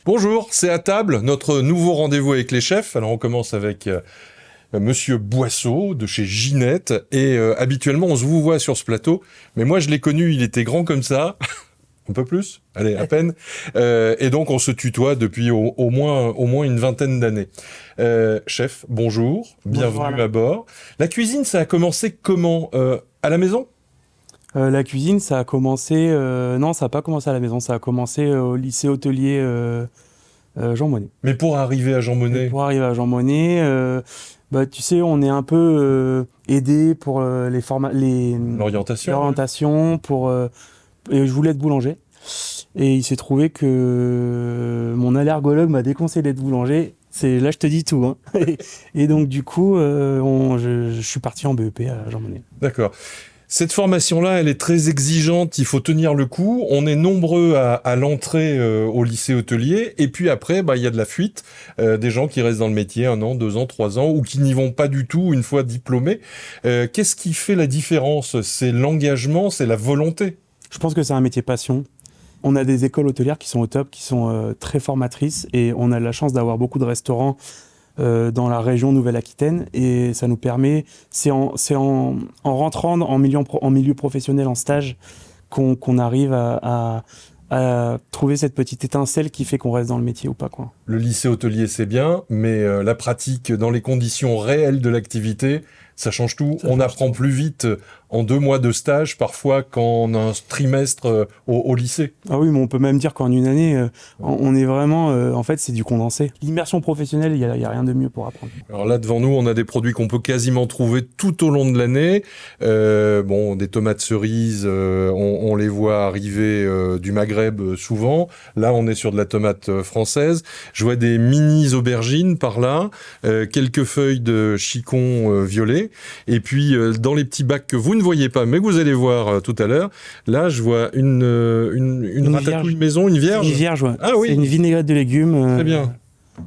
Bonjour, c'est à table, notre nouveau rendez-vous avec les chefs. Alors on commence avec Monsieur Boisseau de chez Ginette. Et habituellement on se vous voit sur ce plateau, mais moi je l'ai connu, il était grand comme ça. Un peu plus, allez, à peine. Et donc on se tutoie depuis au moins une vingtaine d'années. Chef, bonjour, bienvenue à bord. La cuisine, ça a commencé comment à la maison? La cuisine, ça a commencé... non, ça n'a pas commencé à la maison, ça a commencé au lycée hôtelier Jean Monnet. Mais pour arriver à Jean Monnet? Pour arriver à Jean Monnet, tu sais, on est un peu aidé pour l'orientation, et je voulais être boulanger. Et il s'est trouvé que mon allergologue m'a déconseillé d'être boulanger. Là, je te dis tout. Hein. Et donc, du coup, je suis parti en BEP à Jean Monnet. D'accord. Cette formation-là, elle est très exigeante, il faut tenir le coup. On est nombreux à l'entrée au lycée hôtelier. Et puis après, il y a de la fuite, des gens qui restent dans le métier 1 an, 2 ans, 3 ans, ou qui n'y vont pas du tout une fois diplômés. Qu'est-ce qui fait la différence? C'est l'engagement, c'est la volonté? Je pense que c'est un métier passion. On a des écoles hôtelières qui sont au top, qui sont très formatrices. Et on a la chance d'avoir beaucoup de restaurants dans la région Nouvelle-Aquitaine, et ça nous permet, c'est en rentrant en milieu professionnel, en stage, qu'on arrive à trouver cette petite étincelle qui fait qu'on reste dans le métier ou pas, quoi. Le lycée hôtelier, c'est bien, mais la pratique dans les conditions réelles de l'activité, ça change tout. On apprend plus vite en 2 mois de stage, parfois, qu'en un trimestre au lycée. Ah oui, mais on peut même dire qu'en une année, on est vraiment... en fait, c'est du condensé. L'immersion professionnelle, il y a rien de mieux pour apprendre. Alors là, devant nous, on a des produits qu'on peut quasiment trouver tout au long de l'année. Des tomates cerises, on les voit arriver du Maghreb souvent. Là, on est sur de la tomate française. Je vois des mini aubergines par là, quelques feuilles de chicon violet. Et puis, dans les petits bacs que vous ne voyez pas, mais que vous allez voir tout à l'heure, là, je vois une ratatouille maison, une vierge. Une vierge, ouais. Ah oui. C'est une vinaigrette de légumes. Très bien.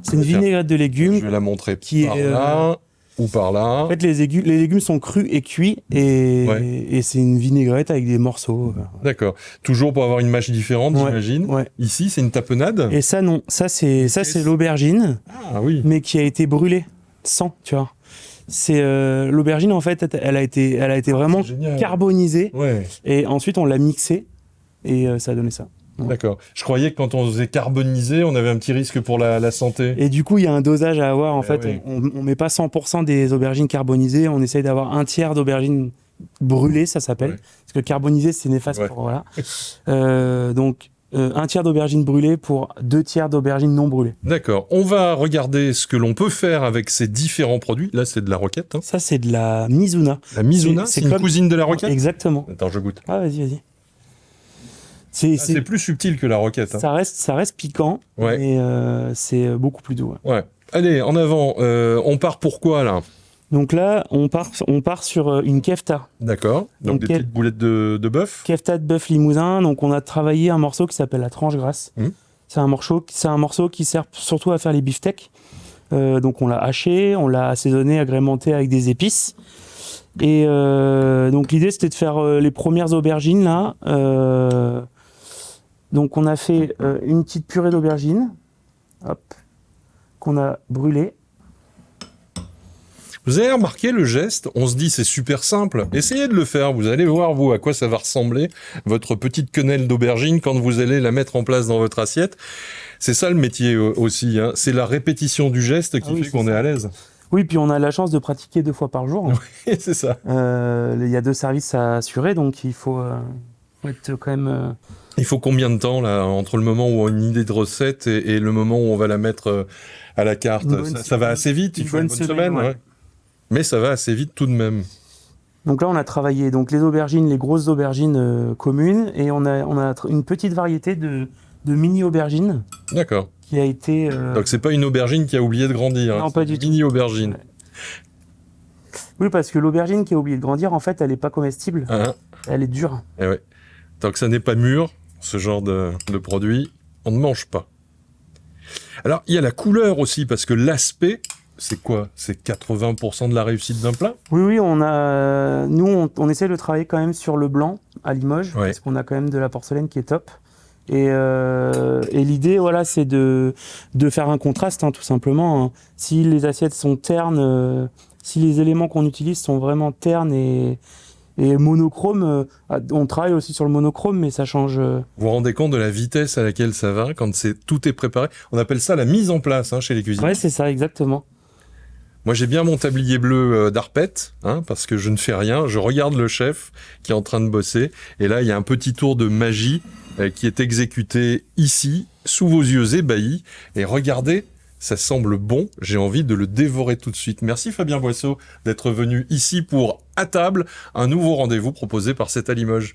C'est une vinaigrette de légumes. Je vais la montrer par là ou par là. En fait, les légumes sont crus et cuits, et c'est une vinaigrette avec des morceaux. D'accord. Toujours pour avoir une mâche différente, j'imagine. Ouais. Ici, c'est une tapenade. Et ça, non. Ça, c'est l'aubergine. Ah oui. Mais qui a été brûlée sans, tu vois. C'est l'aubergine, en fait, elle a été vraiment carbonisée. Ouais. Et ensuite, on l'a mixée et ça a donné ça. Ouais. D'accord. Je croyais que quand on faisait carboniser, on avait un petit risque pour la santé. Et du coup, il y a un dosage à avoir. En fait, on met pas 100% des aubergines carbonisées. On essaye d'avoir 1/3 d'aubergines brûlées, ça s'appelle. Ouais. Parce que carboniser, c'est néfaste pour... Voilà. Donc... 1/3 d'aubergines brûlées pour 2/3 d'aubergines non brûlées. D'accord. On va regarder ce que l'on peut faire avec ces différents produits. Là, c'est de la roquette. Hein. Ça, c'est de la Mizuna. La Mizuna, c'est une cousine de la roquette? Exactement. Attends, je goûte. Ah, vas-y. C'est plus subtil que la roquette. Hein. Ça reste piquant, mais c'est beaucoup plus doux. Ouais. Allez, en avant. On part pour quoi, là? Donc là, on part sur une kefta. D'accord. Donc des petites boulettes de bœuf. Kefta de bœuf limousin. Donc on a travaillé un morceau qui s'appelle la tranche grasse. C'est un morceau qui sert surtout à faire les beefsteaks. Donc on l'a haché, on l'a assaisonné, agrémenté avec des épices. Et donc l'idée, c'était de faire les premières aubergines là. Donc on a fait une petite purée d'aubergines, qu'on a brûlée. Vous avez remarqué le geste? On se dit c'est super simple. Essayez de le faire. Vous allez voir, vous, à quoi ça va ressembler, votre petite quenelle d'aubergine, quand vous allez la mettre en place dans votre assiette. C'est ça le métier aussi. Hein. C'est la répétition du geste qui fait qu'on est à l'aise. Oui, puis on a la chance de pratiquer 2 fois par jour. Hein. Oui, c'est ça. Il y a 2 services à assurer, donc il faut être quand même... Il faut combien de temps là, entre le moment où on a une idée de recette et le moment où on va la mettre à la carte? Ça va assez vite, il faut une bonne semaine. Ouais. Mais ça va assez vite tout de même. Donc là, on a travaillé les aubergines, les grosses aubergines communes, et on a une petite variété de mini-aubergines. D'accord. Qui a été... Donc c'est pas une aubergine qui a oublié de grandir. Non, pas du tout. Mini-aubergine. Ouais. Oui, parce que l'aubergine qui a oublié de grandir, en fait, elle n'est pas comestible. Elle est dure. Et ouais. Tant que ça n'est pas mûr, ce genre de produit, on ne mange pas. Alors, il y a la couleur aussi, parce que l'aspect... C'est quoi? C'est 80% de la réussite d'un plat? Oui, nous, on essaie de travailler quand même sur le blanc à Limoges, parce qu'on a quand même de la porcelaine qui est top. Et l'idée, voilà, c'est de faire un contraste, hein, tout simplement. Hein. Si les assiettes sont ternes, si les éléments qu'on utilise sont vraiment ternes et monochrome, on travaille aussi sur le monochrome, mais ça change. Vous vous rendez compte de la vitesse à laquelle ça va quand tout est préparé? On appelle ça la mise en place, hein, chez les cuisiniers. Ouais, c'est ça, exactement. Moi, j'ai bien mon tablier bleu d'Arpette, hein, parce que je ne fais rien. Je regarde le chef qui est en train de bosser. Et là, il y a un petit tour de magie qui est exécuté ici, sous vos yeux ébahis. Et regardez, ça semble bon. J'ai envie de le dévorer tout de suite. Merci Fabien Boisseau d'être venu ici pour À table, un nouveau rendez-vous proposé par C'est à Limoges.